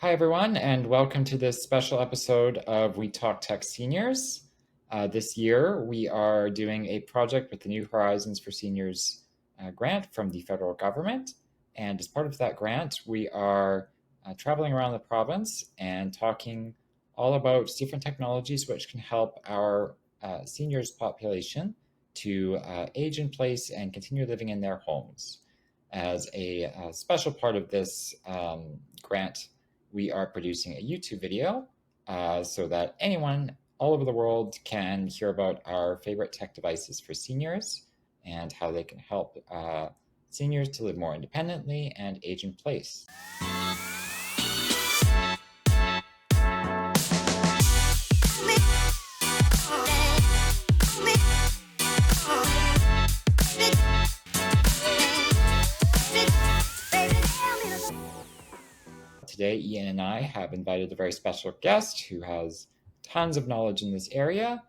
Hi, everyone, and welcome to this special episode of We Talk Tech Seniors. This year, we are doing a project with the New Horizons for Seniors grant from the federal government. And as part of that grant, we are traveling around the province and talking all about different technologies which can help our seniors population to age in place and continue living in their homes. As a special part of this grant, we are producing a YouTube video so that anyone all over the world can hear about our favorite tech devices for seniors and how they can help seniors to live more independently and age in place. Today, Ian and I have invited a very special guest who has tons of knowledge in this area,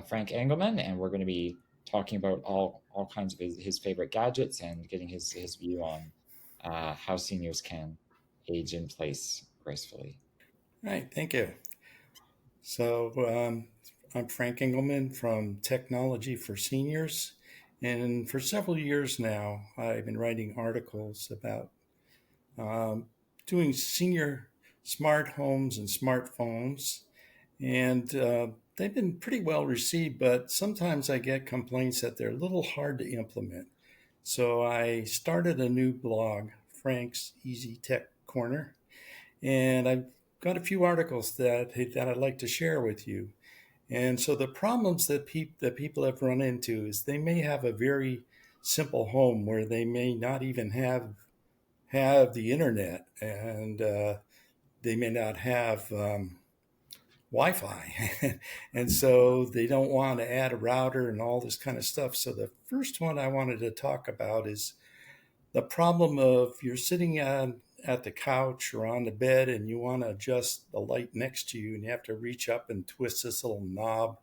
Frank Engelman, and we're going to be talking about all kinds of his favorite gadgets and getting his view on how seniors can age in place gracefully. Right, thank you. So, I'm Frank Engelman from Technology for Seniors, and for several years now, I've been writing articles about um, doing senior smart homes and smartphones, and they've been pretty well received, but sometimes I get complaints that they're a little hard to implement. So, I started a new blog, Frank's Easy Tech Corner, and I've got a few articles that I'd like to share with you. And so the problems that people have run into is they may have a very simple home where they may not even have the internet, and they may not have Wi-Fi, and so they don't want to add a router and all this kind of stuff. So the first one I wanted to talk about is the problem of you're sitting at the couch or on the bed and you want to adjust the light next to you, and you have to reach up and twist this little knob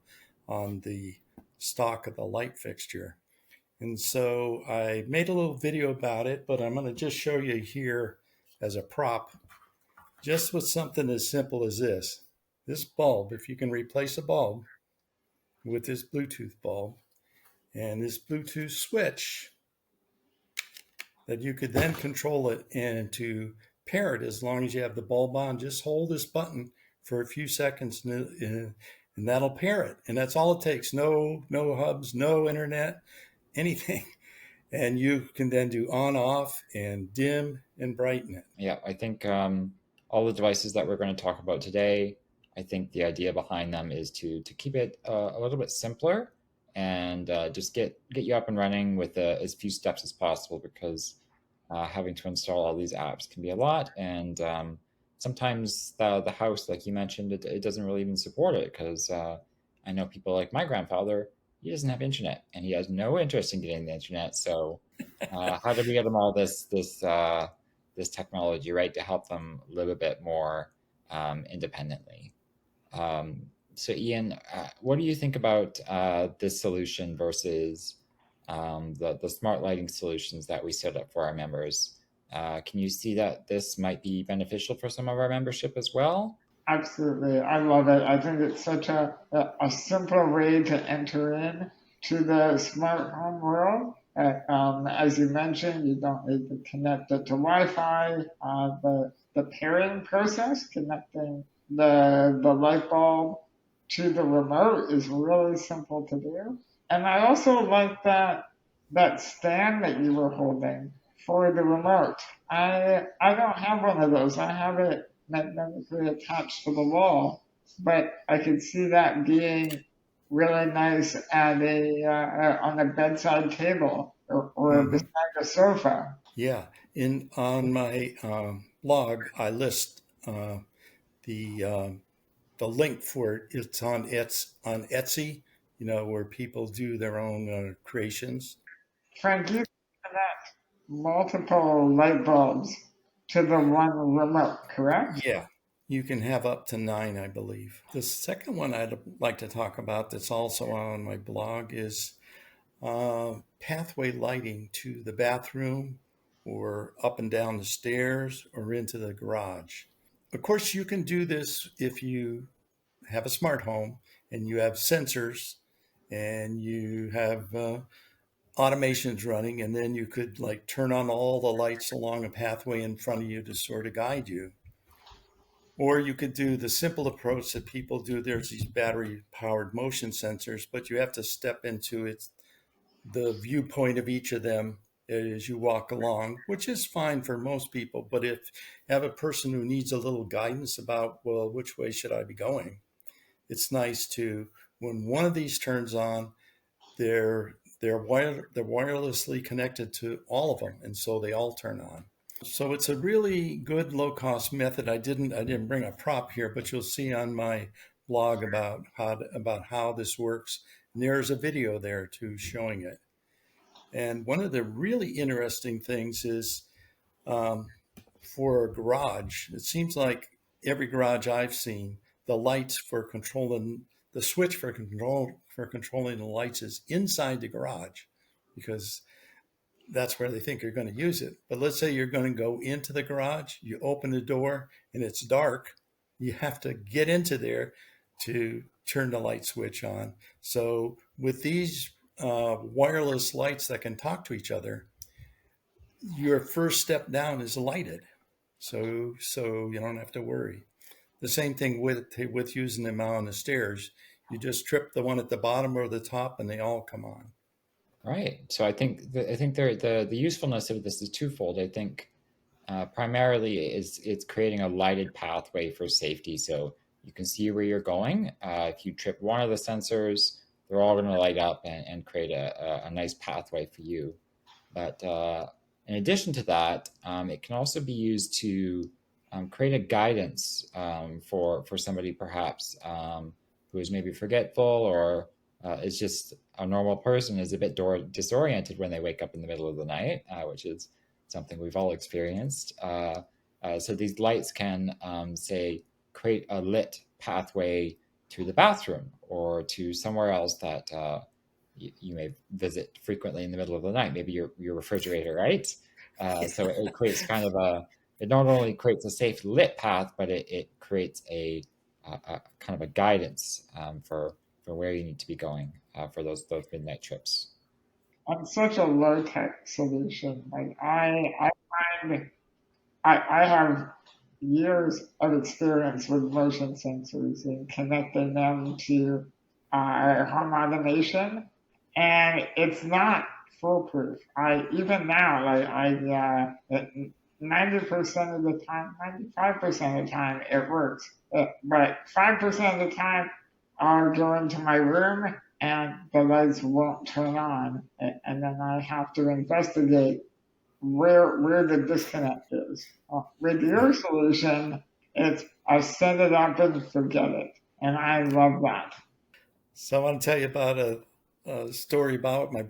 on the stock of the light fixture. And so I made a little video about it, but I'm going to just show you here as a prop, just with something as simple as this bulb. If you can replace a bulb with this Bluetooth bulb and this Bluetooth switch, that you could then control it and to pair it as long as you have the bulb on. Just hold this button for a few seconds and that'll pair it. And that's all it takes. No hubs, no internet, anything. And you can then do on, off, and dim and brighten it. Yeah, I think all the devices that we're going to talk about today, I think the idea behind them is to keep it a little bit simpler and just get you up and running with as few steps as possible because having to install all these apps can be a lot, and sometimes the house, like you mentioned, it doesn't really even support it because I know people like my grandfather. He doesn't have internet, and he has no interest in getting the internet. So, how do we get them all this technology, right, to help them live a bit more independently? So, Ian, what do you think about this solution versus the smart lighting solutions that we set up for our members? Can you see that this might be beneficial for some of our membership as well? Absolutely. I love it. I think it's such a simple way to enter in to the smart home world. As you mentioned, you don't need to connect it to Wi-Fi. The pairing process, connecting the light bulb to the remote is really simple to do. And I also like that stand that you were holding for the remote. I don't have one of those. I have it magnetically attached to the wall, but I could see that being really nice at on a bedside table or Mm-hmm. beside a sofa. Yeah. In on my blog, I list the the link for it. It's on Etsy, where people do their own creations. Frank, you connect multiple light bulbs to the one remote, correct? Yeah, you can have up to 9, I believe. The second one I'd like to talk about that's also on my blog is pathway lighting to the bathroom or up and down the stairs or into the garage. Of course, you can do this if you have a smart home and you have sensors and you have automations running, and then you could like turn on all the lights along a pathway in front of you to sort of guide you. Or you could do the simple approach that people do. There's these battery powered motion sensors, but you have to step into it, the viewpoint of each of them as you walk along, which is fine for most people. But if you have a person who needs a little guidance about, well, which way should I be going? It's nice to, when one of these turns on, they're wirelessly connected to all of them, and so they all turn on. So it's a really good low cost method. I didn't bring a prop here, but you'll see on my blog about how this works. And there's a video there too showing it. And one of the really interesting things is um, for a garage. It seems like every garage I've seen, the lights for controlling the switch for controlling the lights is inside the garage because that's where they think you're going to use it. But let's say you're going to go into the garage, you open the door and it's dark. You have to get into there to turn the light switch on. So with these wireless lights that can talk to each other, your first step down is lighted. So you don't have to worry. The same thing with using them on the stairs. You just trip the one at the bottom or the top and they all come on. Right. So I think the usefulness of this is twofold. I think primarily is it's creating a lighted pathway for safety, so you can see where you're going. If you trip one of the sensors, they're all going to light up and create a nice pathway for you. But in addition to that, it can also be used to create a guidance for somebody perhaps who is maybe forgetful or is just a normal person, is a bit disoriented when they wake up in the middle of the night, which is something we've all experienced. So these lights can, say, create a lit pathway to the bathroom or to somewhere else that you may visit frequently in the middle of the night, maybe your refrigerator, right? So it creates kind of it not only creates a safe lit path, but it creates a kind of a guidance for where you need to be going for those midnight trips. On such a low tech solution. Like I find I have years of experience with motion sensors and connecting them to home automation, and it's not foolproof. I even now, 90% of the time, 95% of the time, it works. But 5% of the time, I'll go into my room and the lights won't turn on, and then I have to investigate where the disconnect is. With your solution, it's I set it up and forget it, and I love that. So I want to tell you about a story about my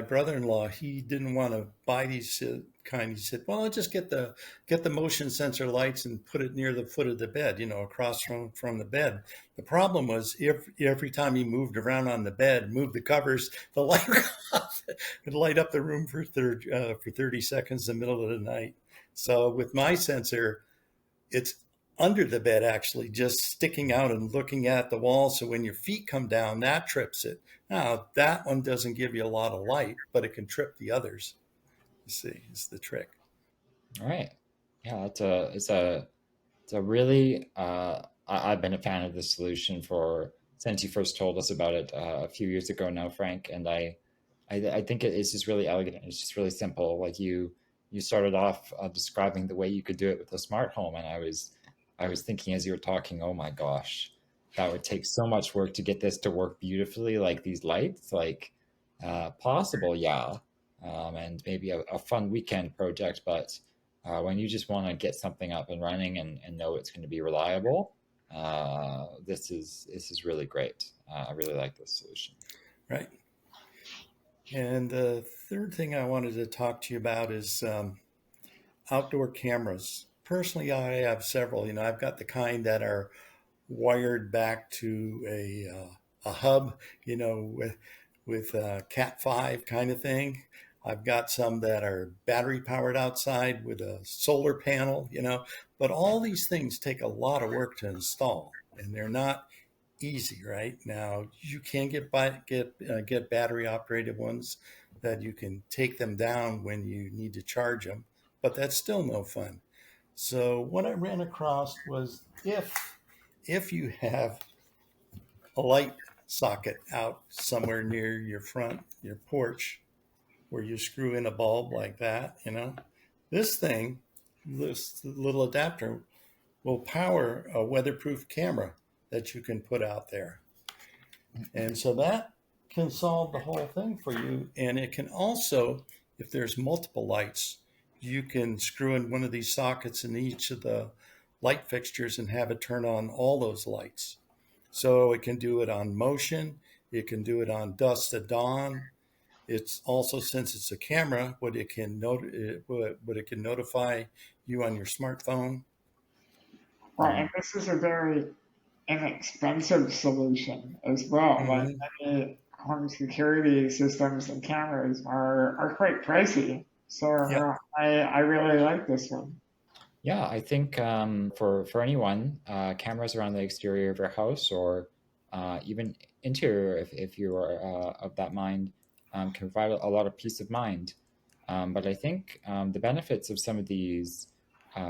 brother-in-law. He didn't want to buy these kind. He said, "Well, I'll just get the motion sensor lights and put it near the foot of the bed, across from the bed." The problem was every time he moved around on the bed, moved the covers, the light would light up the room for 30 seconds in the middle of the night. So with my sensor, it's under the bed, actually just sticking out and looking at the wall, so when your feet come down, that trips it. Now that one doesn't give you a lot of light, but it can trip the others. You see, is the trick. All right. Yeah, it's a really I've been a fan of this solution for since you first told us about it a few years ago now, Frank. And I think it's just really elegant. It's just really simple. Like you started off describing the way you could do it with a smart home, and I was thinking as you were talking, oh my gosh, that would take so much work to get this to work beautifully, like these lights, like possible, yeah, and maybe a fun weekend project, but when you just want to get something up and running and know it's going to be reliable, this is really great. I really like this solution. Right. And the third thing I wanted to talk to you about is outdoor cameras. Personally, I have several. I've got the kind that are wired back to a hub, with Cat 5 kind of thing. I've got some that are battery powered outside with a solar panel, but all these things take a lot of work to install, and they're not easy right now. You can get battery operated ones that you can take them down when you need to charge them, but that's still no fun. So what I ran across was if you have a light socket out somewhere near your porch, where you screw in a bulb like that, this thing, this little adapter will power a weatherproof camera that you can put out there. And so that can solve the whole thing for you. And it can also, if there's multiple lights, you can screw in one of these sockets in each of the light fixtures and have it turn on all those lights. So it can do it on motion, it can do it on dusk to dawn. It's also, since it's a camera, what it can notify you on your smartphone. Right, and this is a very inexpensive solution as well. Like Mm-hmm. many home security systems and cameras are quite pricey. So Yeah. I really like this one. Yeah, I think for anyone, cameras around the exterior of your house or even interior, if you are of that mind, can provide a lot of peace of mind. But I think the benefits of some of these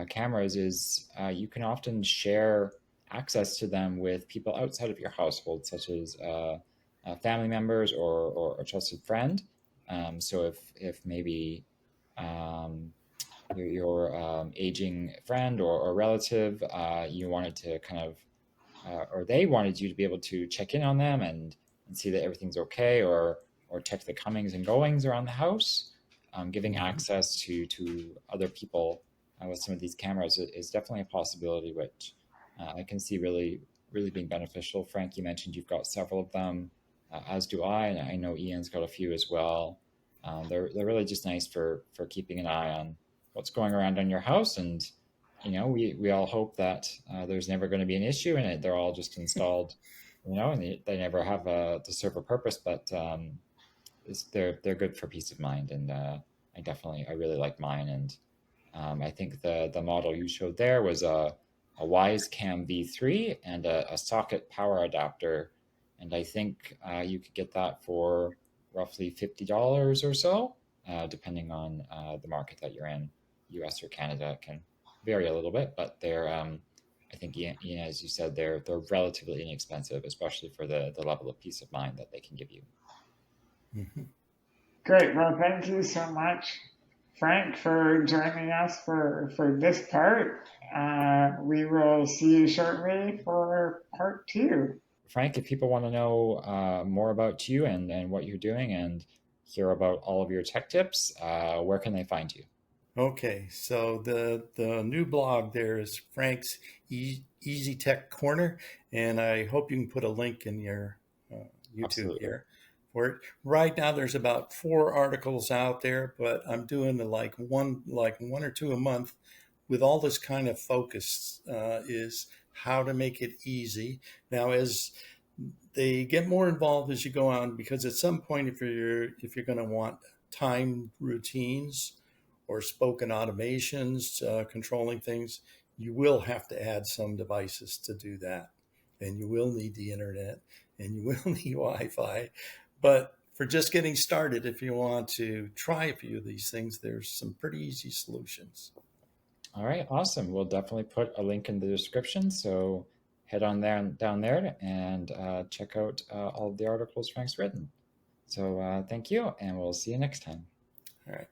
cameras is you can often share access to them with people outside of your household, such as family members or a trusted friend. So if maybe um, your aging friend or relative, you wanted to kind of, or they wanted you to be able to check in on them and see that everything's okay, or check the comings and goings around the house. Giving Mm-hmm. access to other people with some of these cameras is definitely a possibility, which I can see really being beneficial. Frank, you mentioned you've got several of them, as do I, and I know Ian's got a few as well. They're really just nice for keeping an eye on what's going around on your house, and we all hope that there's never going to be an issue in it. They're all just installed, and they never have to serve a purpose, but they're good for peace of mind. And I really like mine. And I think the model you showed there was a Wise Cam V3 and a socket power adapter. And I think you could get that for roughly $50 or so, depending on the market that you're in. US or Canada it can vary a little bit, but they're I think Ian, as you said, they're relatively inexpensive, especially for the level of peace of mind that they can give you. Mm-hmm. Great. Well, thank you so much, Frank, for joining us for this part. We will see you shortly for part two. Frank, if people want to know more about you and what you're doing and hear about all of your tech tips, where can they find you? Okay, so the new blog there is Frank's Easy Tech Corner, and I hope you can put a link in your YouTube Absolutely. here for it. Right now, there's about 4 articles out there, but I'm doing like one or two a month. With all this kind of focus, is how to make it easy. Now, as they get more involved as you go on, because at some point, if you're going to want time routines or spoken automations controlling things, you will have to add some devices to do that, and you will need the internet, and you will need Wi-Fi. But for just getting started, if you want to try a few of these things, there's some pretty easy solutions. All right, awesome. We'll definitely put a link in the description. So head on there down there and check out all of the articles Frank's written. So thank you, and we'll see you next time. All right.